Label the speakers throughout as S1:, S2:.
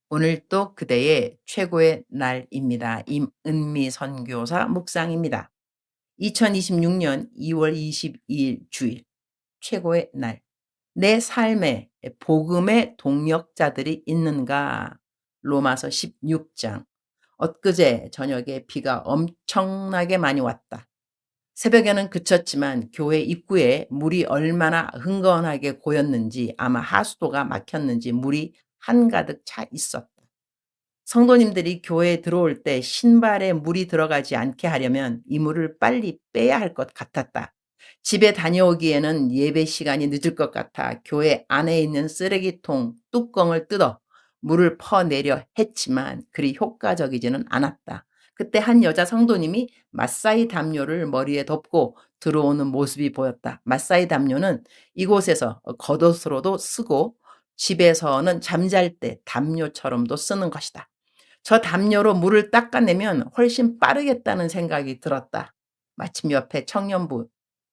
S1: 오늘 또 그대의 최고의 날입니다. 임은미 선교사 묵상입니다. 2026년 2월 22일 주일 최고의 날. 내 삶에 복음의 동력자들이 있는가? 로마서 16장. 엊그제 저녁에 비가 엄청나게 많이 왔다. 새벽에는 그쳤지만 교회 입구에 물이 얼마나 흥건하게 고였는지, 아마 하수도가 막혔는지 물이 한가득 차 있었다. 성도님들이 교회에 들어올 때 신발에 물이 들어가지 않게 하려면 이 물을 빨리 빼야 할 것 같았다. 집에 다녀오기에는 예배 시간이 늦을 것 같아 교회 안에 있는 쓰레기통 뚜껑을 뜯어 물을 퍼내려 했지만 그리 효과적이지는 않았다. 그때 한 여자 성도님이 마사이 담요를 머리에 덮고 들어오는 모습이 보였다. 마사이 담요는 이곳에서 겉옷으로도 쓰고 집에서는 잠잘 때 담요처럼도 쓰는 것이다. 저 담요로 물을 닦아내면 훨씬 빠르겠다는 생각이 들었다. 마침 옆에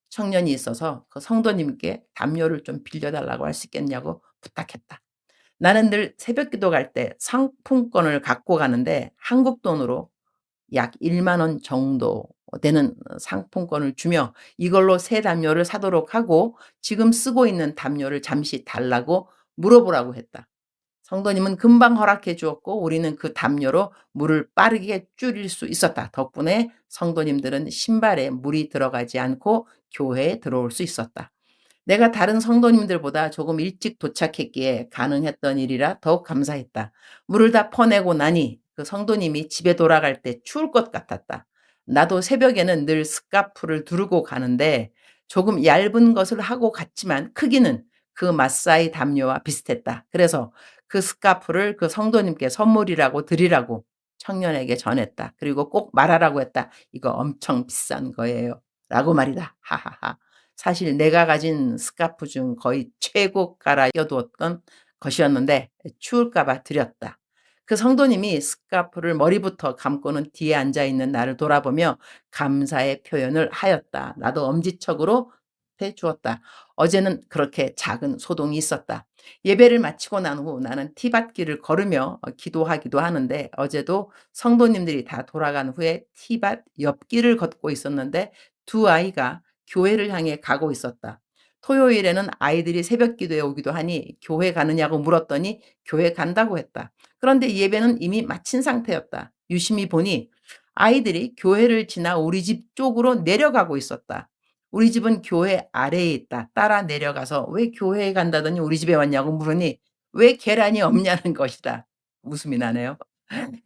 S1: 청년이 있어서 그 성도님께 담요를 좀 빌려달라고 할 수 있겠냐고 부탁했다. 나는 늘 새벽기도 갈 때 상품권을 갖고 가는데 한국 돈으로 약 1만 원 정도 되는 상품권을 주며 이걸로 새 담요를 사도록 하고 지금 쓰고 있는 담요를 잠시 달라고 물어보라고 했다. 성도님은 금방 허락해 주었고 우리는 그 담요로 물을 빠르게 줄일 수 있었다. 덕분에 성도님들은 신발에 물이 들어가지 않고 교회에 들어올 수 있었다. 내가 다른 성도님들보다 조금 일찍 도착했기에 가능했던 일이라 더욱 감사했다. 물을 다 퍼내고 나니 그 성도님이 집에 돌아갈 때 추울 것 같았다. 나도 새벽에는 늘 스카프를 두르고 가는데 조금 얇은 것을 하고 갔지만 크기는 그 마사이 담요와 비슷했다. 그래서 그 스카프를 그 성도님께 선물이라고 드리라고 청년에게 전했다. 그리고 꼭 말하라고 했다. 이거 엄청 비싼 거예요. 라고 말이다. 하하하. 사실 내가 가진 스카프 중 거의 최고가라 껴두었던 것이었는데 추울까 봐 드렸다. 그 성도님이 스카프를 머리부터 감고는 뒤에 앉아있는 나를 돌아보며 감사의 표현을 하였다. 나도 엄지척으로 해 주었다. 어제는 그렇게 작은 소동이 있었다. 예배를 마치고 난 후 나는 티밭길을 걸으며 기도하기도 하는데 어제도 성도님들이 다 돌아간 후에 티밭 옆길을 걷고 있었는데 두 아이가 교회를 향해 가고 있었다. 토요일에는 아이들이 새벽 기도에 오기도 하니 교회 가느냐고 물었더니 교회 간다고 했다. 그런데 예배는 이미 마친 상태였다. 유심히 보니 아이들이 교회를 지나 우리 집 쪽으로 내려가고 있었다. 우리 집은 교회 아래에 있다. 따라 내려가서 왜 교회에 간다더니 우리 집에 왔냐고 물으니 왜 계란이 없냐는 것이다. 웃음이 나네요.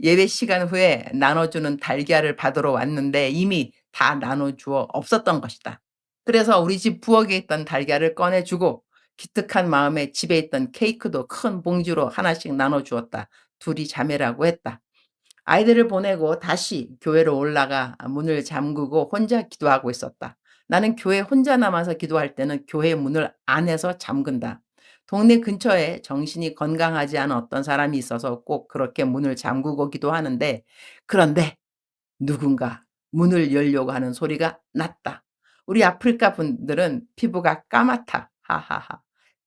S1: 예배 시간 후에 나눠주는 달걀을 받으러 왔는데 이미 다 나눠주어 없었던 것이다. 그래서 우리 집 부엌에 있던 달걀을 꺼내주고 기특한 마음에 집에 있던 케이크도 큰 봉지로 하나씩 나눠주었다. 둘이 자매라고 했다. 아이들을 보내고 다시 교회로 올라가 문을 잠그고 혼자 기도하고 있었다. 나는 교회 혼자 남아서 기도할 때는 교회 문을 안에서 잠근다. 동네 근처에 정신이 건강하지 않은 어떤 사람이 있어서 꼭 그렇게 문을 잠그고 기도하는데 그런데 누군가 문을 열려고 하는 소리가 났다. 우리 아프리카 분들은 피부가 까맣다. 하하하.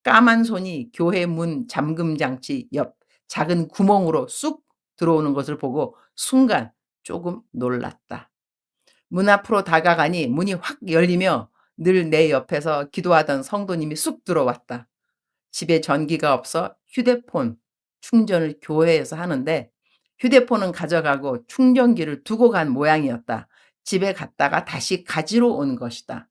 S1: 까만 손이 교회 문 잠금 장치 옆 작은 구멍으로 쑥 들어오는 것을 보고 순간 조금 놀랐다. 문 앞으로 다가가니 문이 확 열리며 늘 내 옆에서 기도하던 성도님이 쑥 들어왔다. 집에 전기가 없어 휴대폰 충전을 교회에서 하는데 휴대폰은 가져가고 충전기를 두고 간 모양이었다. 집에 갔다가 다시 가지러 온 것이다.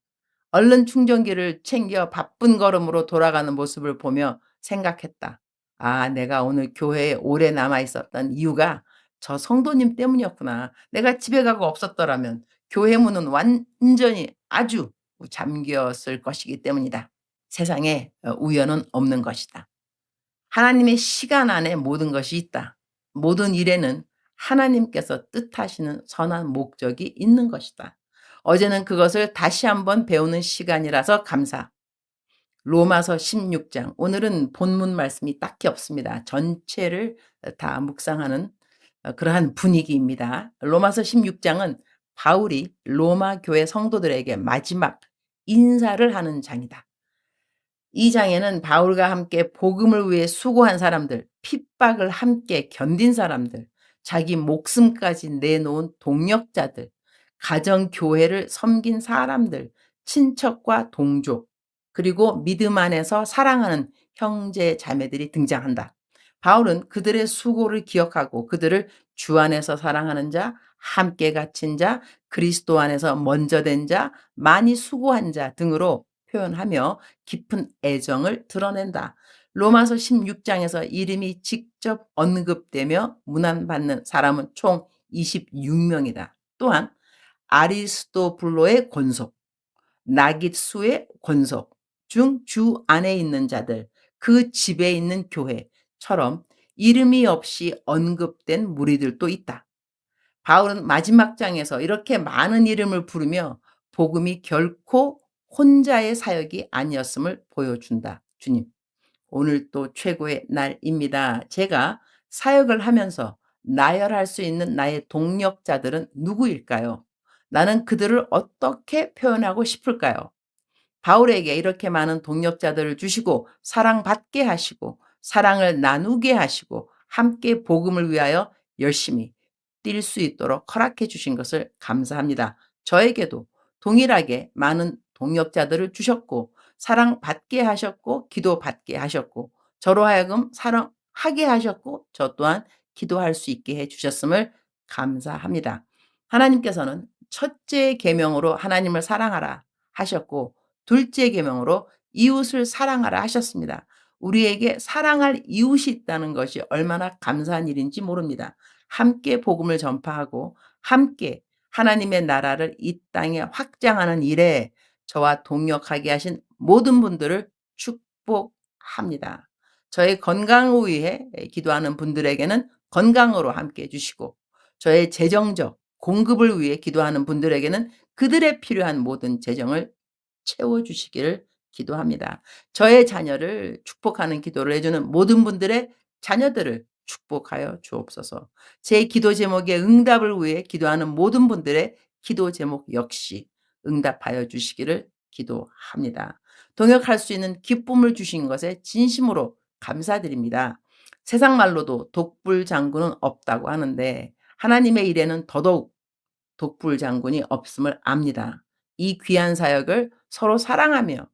S1: 얼른 충전기를 챙겨 바쁜 걸음으로 돌아가는 모습을 보며 생각했다. 아, 내가 오늘 교회에 오래 남아 있었던 이유가 저 성도님 때문이었구나. 내가 집에 가고 없었더라면 교회 문은 완전히 아주 잠겼을 것이기 때문이다. 세상에 우연은 없는 것이다. 하나님의 시간 안에 모든 것이 있다. 모든 일에는 하나님께서 뜻하시는 선한 목적이 있는 것이다. 어제는 그것을 다시 한번 배우는 시간이라서 감사. 로마서 16장. 오늘은 본문 말씀이 딱히 없습니다. 전체를 다 묵상하는 그러한 분위기입니다. 로마서 16장은 바울이 로마 교회 성도들에게 마지막 인사를 하는 장이다. 이 장에는 바울과 함께 복음을 위해 수고한 사람들, 핍박을 함께 견딘 사람들, 자기 목숨까지 내놓은 동력자들, 가정 교회를 섬긴 사람들, 친척과 동족, 그리고 믿음 안에서 사랑하는 형제 자매들이 등장한다. 바울은 그들의 수고를 기억하고 그들을 주 안에서 사랑하는 자, 함께 갇힌 자, 그리스도 안에서 먼저 된 자, 많이 수고한 자 등으로 표현하며 깊은 애정을 드러낸다. 로마서 16장에서 이름이 직접 언급되며 문안받는 사람은 총 26명이다. 또한 아리스토블로의 권속, 나깃수의 권속 중 주 안에 있는 자들, 그 집에 있는 교회처럼 이름이 없이 언급된 무리들도 있다. 바울은 마지막 장에서 이렇게 많은 이름을 부르며 복음이 결코 혼자의 사역이 아니었음을 보여준다. 주님, 오늘 또 최고의 날입니다. 제가 사역을 하면서 나열할 수 있는 나의 동력자들은 누구일까요? 나는 그들을 어떻게 표현하고 싶을까요? 바울에게 이렇게 많은 동력자들을 주시고 사랑받게 하시고 사랑을 나누게 하시고 함께 복음을 위하여 열심히 뛸 수 있도록 허락해 주신 것을 감사합니다. 저에게도 동일하게 많은 동력자들을 주셨고 사랑받게 하셨고 기도받게 하셨고 저로 하여금 사랑하게 하셨고 저 또한 기도할 수 있게 해 주셨음을 감사합니다. 하나님께서는 첫째 계명으로 하나님을 사랑하라 하셨고 둘째 계명으로 이웃을 사랑하라 하셨습니다. 우리에게 사랑할 이웃이 있다는 것이 얼마나 감사한 일인지 모릅니다. 함께 복음을 전파하고 함께 하나님의 나라를 이 땅에 확장하는 일에 저와 동역하게 하신 모든 분들을 축복합니다. 저의 건강을 위해 기도하는 분들에게는 건강으로 함께 해주시고 저의 재정적 공급을 위해 기도하는 분들에게는 그들의 필요한 모든 재정을 채워주시기를 기도합니다. 저의 자녀를 축복하는 기도를 해주는 모든 분들의 자녀들을 축복하여 주옵소서. 제 기도 제목의 응답을 위해 기도하는 모든 분들의 기도 제목 역시 응답하여 주시기를 기도합니다. 동역할 수 있는 기쁨을 주신 것에 진심으로 감사드립니다. 세상 말로도 독불장군은 없다고 하는데 하나님의 일에는 더더욱 독불장군이 없음을 압니다. 이 귀한 사역을 서로 사랑하며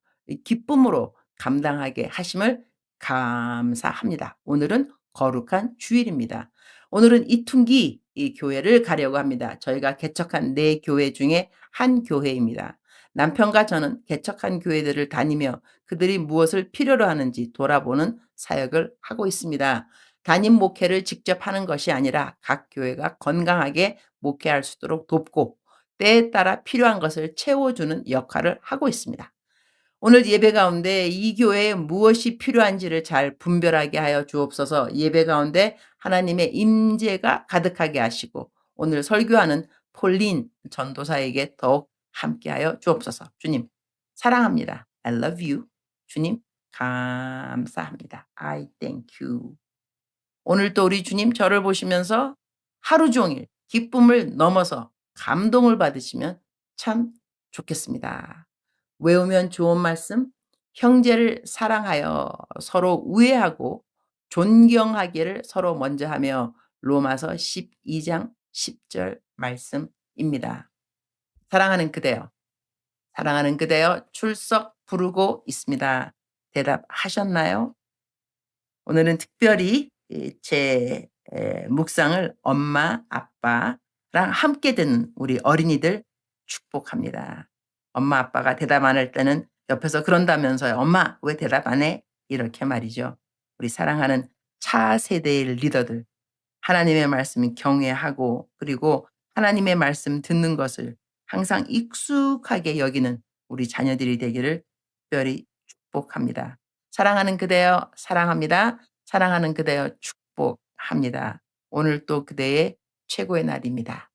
S1: 기쁨으로 감당하게 하심을 감사합니다. 오늘은 거룩한 주일입니다. 오늘은 이퉁기 이 교회를 가려고 합니다. 저희가 개척한 4교회 중에 한 교회입니다. 남편과 저는 개척한 교회들을 다니며 그들이 무엇을 필요로 하는지 돌아보는 사역을 하고 있습니다. 담임 목회를 직접 하는 것이 아니라 각 교회가 건강하게 목회할 수 있도록 돕고 때에 따라 필요한 것을 채워주는 역할을 하고 있습니다. 오늘 예배 가운데 이 교회에 무엇이 필요한지를 잘 분별하게 하여 주옵소서. 예배 가운데 하나님의 임재가 가득하게 하시고 오늘 설교하는 폴린 전도사에게 더욱 함께하여 주옵소서. 주님 사랑합니다. I love you. 주님 감사합니다. I thank you. 오늘도 우리 주님 저를 보시면서 하루 종일 기쁨을 넘어서 감동을 받으시면 참 좋겠습니다. 외우면 좋은 말씀, 형제를 사랑하여 서로 우애하고 존경하기를 서로 먼저 하며 로마서 12장 10절 말씀입니다. 사랑하는 그대여, 사랑하는 그대여 출석 부르고 있습니다. 대답하셨나요? 오늘은 특별히 제 묵상을 엄마, 아빠랑 함께 듣는 우리 어린이들 축복합니다. 엄마, 아빠가 대답 안 할 때는 옆에서 그런다면서요. "엄마 왜 대답 안 해?" 이렇게 말이죠. 우리 사랑하는 차세대의 리더들, 하나님의 말씀 경외하고 그리고 하나님의 말씀 듣는 것을 항상 익숙하게 여기는 우리 자녀들이 되기를 특별히 축복합니다. 사랑하는 그대여 사랑합니다. 사랑하는 그대여 축복합니다. 오늘 또 그대의 최고의 날입니다.